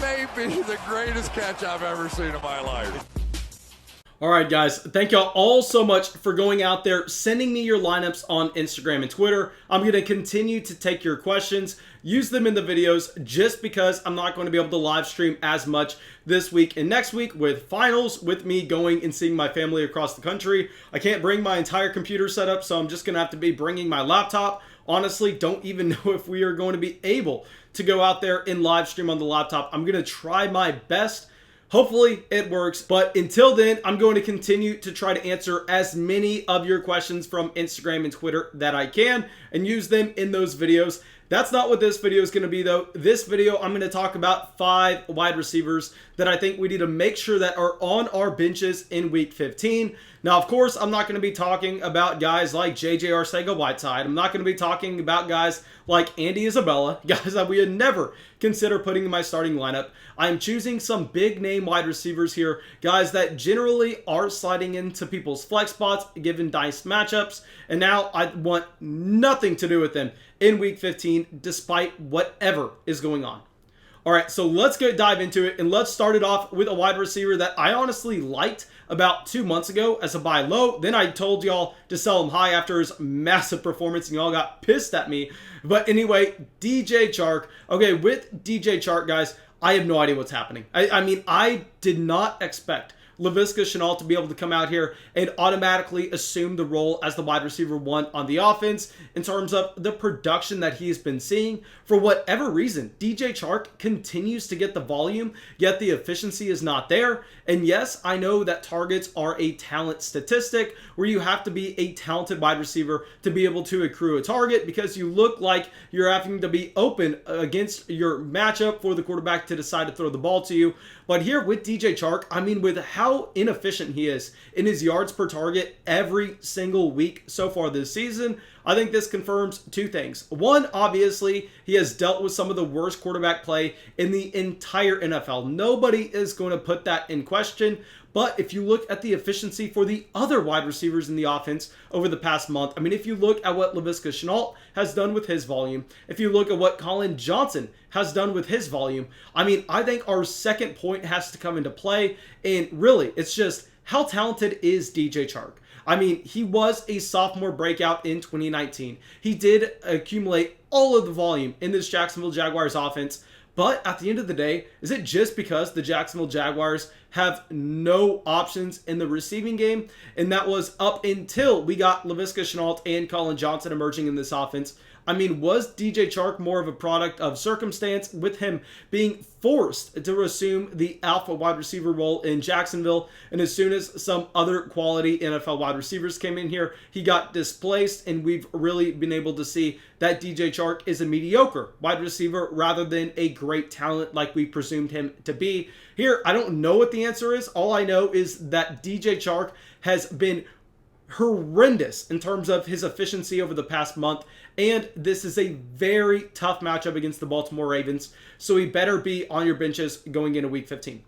may be the greatest catch I've ever seen in my life. All right, guys, thank y'all all so much for going out there, sending me your lineups on Instagram and Twitter. I'm going to continue to take your questions, use them in the videos, just because I'm not going to be able to live stream as much this week and next week with finals, with me going and seeing my family across the country. I can't bring my entire computer setup, so I'm just going to have to be bringing my laptop. Honestly, don't even know if we are going to be able to go out there and live stream on the laptop. I'm going to try my best. Hopefully it works, but until then, I'm going to continue to try to answer as many of your questions from Instagram and Twitter that I can and use them in those videos. That's not what this video is going to be, though. This video, I'm going to talk about 5 wide receivers that I think we need to make sure that are on our benches in Week 15. Now, of course, I'm not going to be talking about guys like J.J. Arcega-Whiteside. I'm not going to be talking about guys like Andy Isabella, guys that we would never consider putting in my starting lineup. I'm choosing some big-name wide receivers here, guys that generally are sliding into people's flex spots given dice matchups, and now I want nothing to do with them in Week 15, despite whatever is going on. All right, so let's go dive into it, and let's start it off with a wide receiver that I honestly liked about 2 months ago as a buy low. Then I told y'all to sell him high after his massive performance, and y'all got pissed at me. But anyway, DJ Chark. Okay, with DJ Chark, guys, I have no idea what's happening. I mean, I did not expect Laviska Shenault to be able to come out here and automatically assume the role as the wide receiver 1 on the offense in terms of the production that he's been seeing. For whatever reason, DJ Chark continues to get the volume, yet the efficiency is not there. And yes, I know that targets are a talent statistic where you have to be a talented wide receiver to be able to accrue a target because you look like you're having to be open against your matchup for the quarterback to decide to throw the ball to you. But here with DJ Chark, I mean, with how inefficient he is in his yards per target every single week so far this season, I think this confirms 2 things. One, obviously, he has dealt with some of the worst quarterback play in the entire NFL. Nobody is going to put that in question. But if you look at the efficiency for the other wide receivers in the offense over the past month, I mean, if you look at what Laviska Shenault has done with his volume, if you look at what Colin Johnson has done with his volume, I mean, I think our second point has to come into play. And really, it's just how talented is DJ Chark? I mean, he was a sophomore breakout in 2019. He did accumulate all of the volume in this Jacksonville Jaguars offense. But at the end of the day, is it just because the Jacksonville Jaguars have no options in the receiving game? And that was up until we got Laviska Shenault and Colin Johnson emerging in this offense. I mean, was DJ Chark more of a product of circumstance with him being forced to assume the alpha wide receiver role in Jacksonville? And as soon as some other quality NFL wide receivers came in here, he got displaced, and we've really been able to see that DJ Chark is a mediocre wide receiver rather than a great talent like we presumed him to be. Here, I don't know what the answer is. All I know is that DJ Chark has been horrendous in terms of his efficiency over the past month, and this is a very tough matchup against the Baltimore Ravens, so he better be on your benches going into Week 15.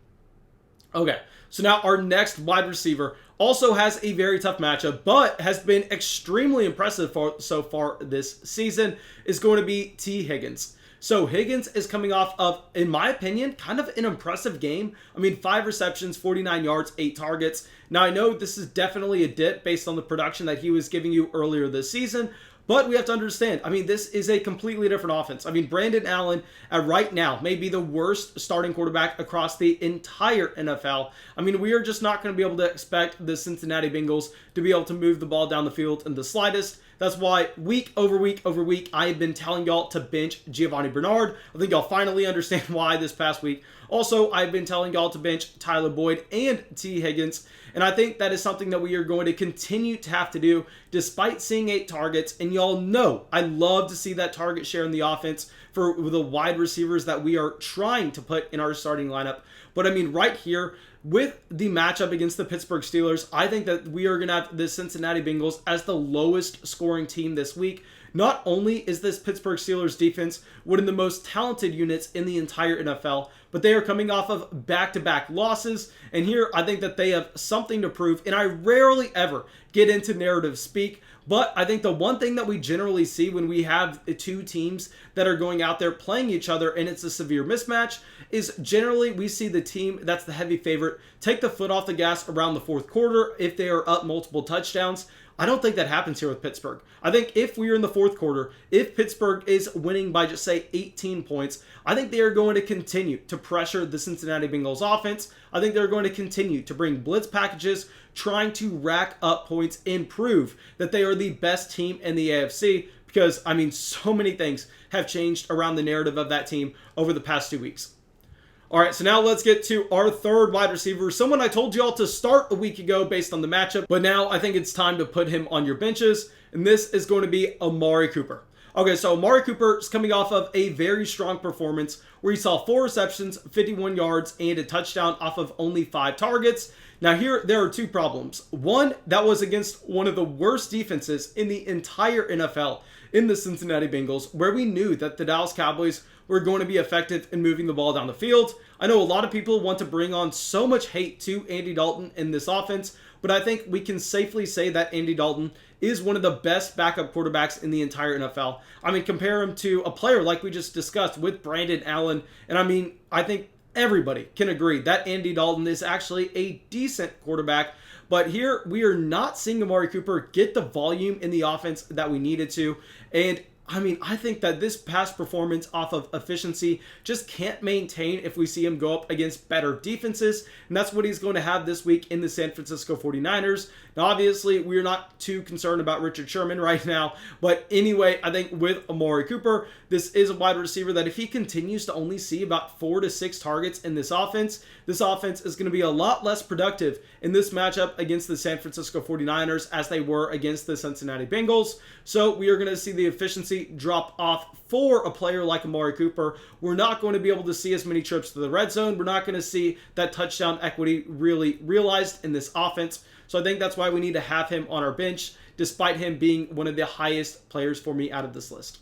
Okay, so now our next wide receiver also has a very tough matchup, but has been extremely impressive so far this season, is going to be T. Higgins. So Higgins is coming off of, in my opinion, kind of an impressive game. I mean, 5 receptions, 49 yards, 8 targets. Now, I know this is definitely a dip based on the production that he was giving you earlier this season, but we have to understand, I mean, this is a completely different offense. I mean, Brandon Allen, right now, may be the worst starting quarterback across the entire NFL. I mean, we are just not going to be able to expect the Cincinnati Bengals to be able to move the ball down the field in the slightest. That's why week over week over week, I have been telling y'all to bench Giovanni Bernard. I think y'all finally understand why this past week. Also, I've been telling y'all to bench Tyler Boyd and T. Higgins. And I think that is something that we are going to continue to have to do despite seeing 8 targets. And y'all know I love to see that target share in the offense for the wide receivers that we are trying to put in our starting lineup. But I mean, right here, with the matchup against the Pittsburgh Steelers, I think that we are going to have the Cincinnati Bengals as the lowest scoring team this week Not only is this Pittsburgh Steelers defense one of the most talented units in the entire NFL, but they are coming off of back-to-back losses, and here I think that they have something to prove, and I rarely ever get into narrative speak, but I think the one thing that we generally see when we have two teams that are going out there playing each other and it's a severe mismatch is generally we see the team that's the heavy favorite take the foot off the gas around the fourth quarter if they are up multiple touchdowns. I don't think that happens here with Pittsburgh. I think if we are in the fourth quarter, if Pittsburgh is winning by just say 18 points, I think they are going to continue to pressure the Cincinnati Bengals offense. I think they're going to continue to bring blitz packages, trying to rack up points and prove that they are the best team in the AFC because, I mean, so many things have changed around the narrative of that team over the past 2 weeks. All right, so now let's get to our third wide receiver, someone I told you all to start a week ago based on the matchup, but now I think it's time to put him on your benches, and this is going to be Amari Cooper. Okay, so Amari Cooper is coming off of a very strong performance where he saw 4 receptions, 51 yards, and a touchdown off of only 5 targets. Now here, there are 2 problems. One, that was against one of the worst defenses in the entire NFL in the Cincinnati Bengals, where we knew that the Dallas Cowboys were going to be effective in moving the ball down the field. I know a lot of people want to bring on so much hate to Andy Dalton in this offense, but I think we can safely say that Andy Dalton is one of the best backup quarterbacks in the entire NFL. I mean, compare him to a player like we just discussed with Brandon Allen, and I mean, I think everybody can agree that Andy Dalton is actually a decent quarterback. But here, we are not seeing Amari Cooper get the volume in the offense that we needed to. And I mean, I think that this past performance off of efficiency just can't maintain if we see him go up against better defenses. And that's what he's going to have this week in the San Francisco 49ers. Now, obviously, we're not too concerned about Richard Sherman right now. But anyway, I think with Amari Cooper, this is a wide receiver that if he continues to only see about 4 to 6 targets in this offense is going to be a lot less productive in this matchup against the San Francisco 49ers as they were against the Cincinnati Bengals. So we are going to see the efficiency drop off for a player like Amari Cooper. We're not going to be able to see as many trips to the red zone. We're not going to see that touchdown equity really realized in this offense. So I think that's why we need to have him on our bench, despite him being one of the highest players for me out of this list.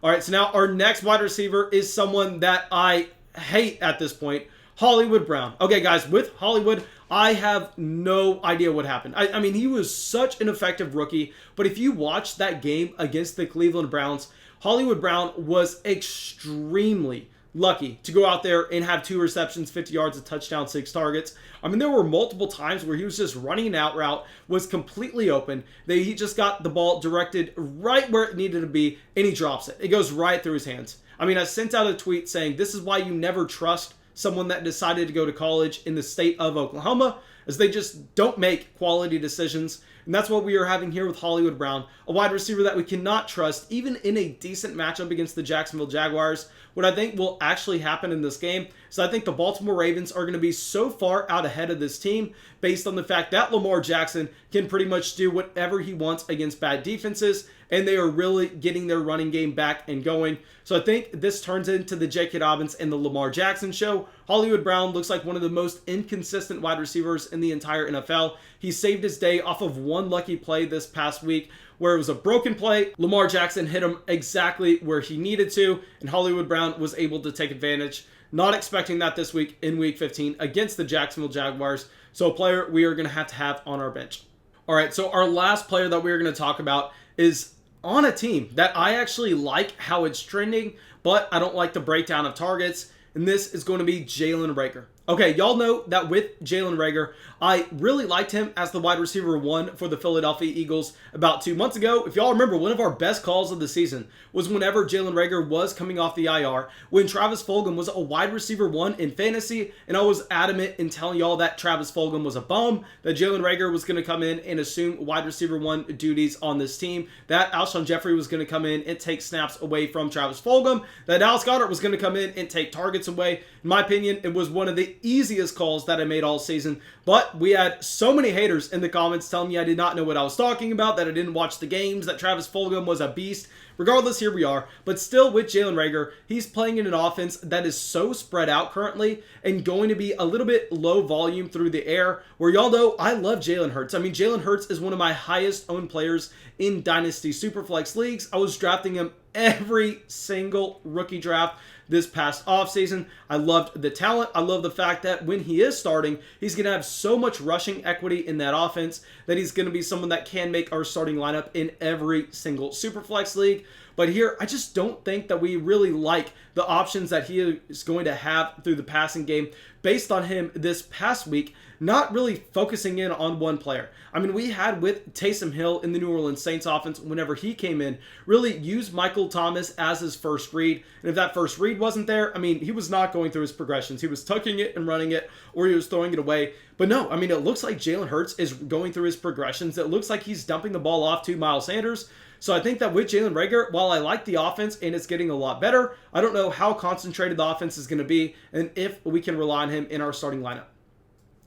All right, so now our next wide receiver is someone that I hate at this point, Hollywood Brown. Okay, guys, with Hollywood, I have no idea what happened. I mean, he was such an effective rookie, but if you watch that game against the Cleveland Browns, Hollywood Brown was extremely lucky to go out there and have 2 receptions, 50 yards, a touchdown, 6 targets. I mean, there were multiple times where he was just running an out route, was completely open. He just got the ball directed right where it needed to be, and he drops it. It goes right through his hands. I mean, I sent out a tweet saying, this is why you never trust someone that decided to go to college in the state of Oklahoma, as they just don't make quality decisions. And that's what we are having here with Hollywood Brown, a wide receiver that we cannot trust, even in a decent matchup against the Jacksonville Jaguars. What I think will actually happen in this game is I think the Baltimore Ravens are going to be so far out ahead of this team based on the fact that Lamar Jackson can pretty much do whatever he wants against bad defenses, and they are really getting their running game back and going. So I think this turns into the J.K. Dobbins and the Lamar Jackson show. Hollywood Brown looks like one of the most inconsistent wide receivers in the entire NFL. He saved his day off of one lucky play this past week where it was a broken play. Lamar Jackson hit him exactly where he needed to, and Hollywood Brown was able to take advantage. Not expecting that this week in Week 15 against the Jacksonville Jaguars. So a player we are going to have on our bench. All right, so our last player that we're going to talk about is on a team that I actually like how it's trending, but I don't like the breakdown of targets, and this is going to be Jalen Reagor. Okay, y'all know that with Jalen Reagor, I really liked him as the wide receiver 1 for the Philadelphia Eagles about 2 months ago. If y'all remember, one of our best calls of the season was whenever Jalen Reagor was coming off the IR, when Travis Fulgham was a wide receiver 1 in fantasy, and I was adamant in telling y'all that Travis Fulgham was a bum, that Jalen Reagor was going to come in and assume wide receiver 1 duties on this team, that Alshon Jeffrey was going to come in and take snaps away from Travis Fulgham, that Dallas Goedert was going to come in and take targets away. In my opinion, it was one of the easiest calls that I made all season, but we had so many haters in the comments telling me I did not know what I was talking about, that I didn't watch the games, that Travis Fulgham was a beast. Regardless, here we are. But still, with Jalen Reagor, he's playing in an offense that is so spread out currently and going to be a little bit low volume through the air, where y'all know I love Jalen Hurts. I mean, Jalen Hurts is one of my highest owned players in Dynasty Superflex leagues. I was drafting him every single rookie draft this past offseason. I loved the talent. I love the fact that when he is starting, he's going to have so much rushing equity in that offense that he's going to be someone that can make our starting lineup in every single Superflex league. But here, I just don't think that we really like the options that he is going to have through the passing game based on him this past week, not really focusing in on one player. I mean, we had with Taysom Hill in the New Orleans Saints offense, whenever he came in, really used Michael Thomas as his first read. And if that first read wasn't there, I mean, he was not going through his progressions. He was tucking it and running it, or he was throwing it away. But no, I mean, it looks like Jalen Hurts is going through his progressions. It looks like he's dumping the ball off to Miles Sanders. So I think that with Jalen Reagor, while I like the offense and it's getting a lot better, I don't know how concentrated the offense is going to be and if we can rely on him in our starting lineup.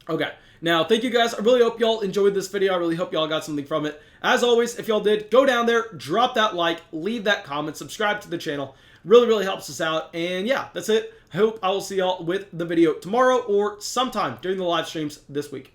Okay, now thank you guys. I really hope y'all enjoyed this video. I really hope y'all got something from it. As always, if y'all did, go down there, drop that like, leave that comment, subscribe to the channel. Really, really helps us out. And yeah, that's it. I hope I will see y'all with the video tomorrow or sometime during the live streams this week.